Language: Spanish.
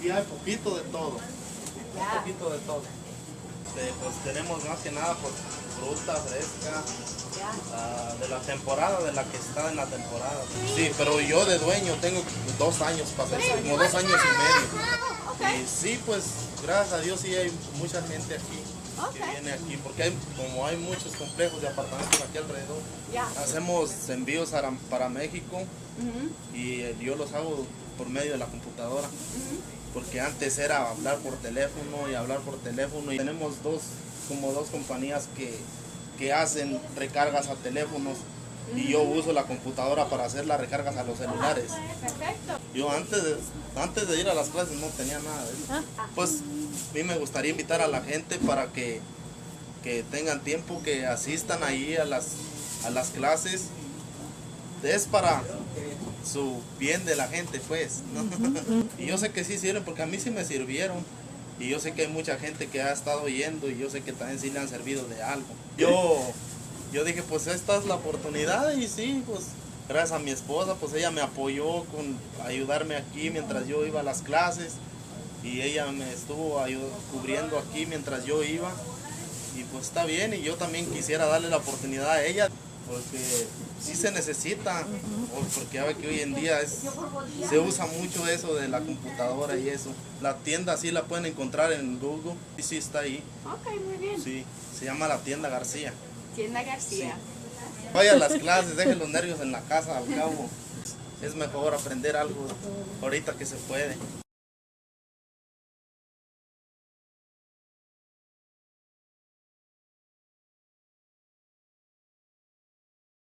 aquí hay poquito de todo. Ya. Un poquito de todo. Pues tenemos más que nada pues, fruta fresca, de la temporada, de la que está en la temporada. Sí, pero yo de dueño tengo 2 años, pasé como 2 años y medio. Okay. Y sí, pues gracias a Dios sí hay mucha gente aquí que viene aquí, porque como hay muchos complejos de apartamentos aquí alrededor. Ya. Hacemos envíos para México y yo los hago por medio de la computadora. Porque antes era hablar por teléfono y hablar por teléfono y tenemos como dos compañías que hacen recargas a teléfonos y yo uso la computadora para hacer las recargas a los celulares. Perfecto. Yo antes de ir a las clases no tenía nada de eso. Pues a mí me gustaría invitar a la gente para que tengan tiempo, que asistan ahí a las clases. Es para su bien de la gente, pues, ¿no? Y yo sé que sí sirven, porque a mí sí me sirvieron. Y yo sé que hay mucha gente que ha estado yendo y yo sé que también sí le han servido de algo. Yo dije, pues esta es la oportunidad y sí, pues gracias a mi esposa, pues ella me apoyó con ayudarme aquí mientras yo iba a las clases. Y ella me estuvo cubriendo aquí mientras yo iba. Y pues está bien, y yo también quisiera darle la oportunidad a ella. Porque sí se necesita, porque ya ve que hoy en día se usa mucho eso de la computadora y eso. La tienda sí la pueden encontrar en Google y sí está ahí. Ok, muy bien. Sí, se llama la tienda García. Tienda García. Sí. Vaya a las clases, deje los nervios en la casa, al cabo. Es mejor aprender algo ahorita que se puede.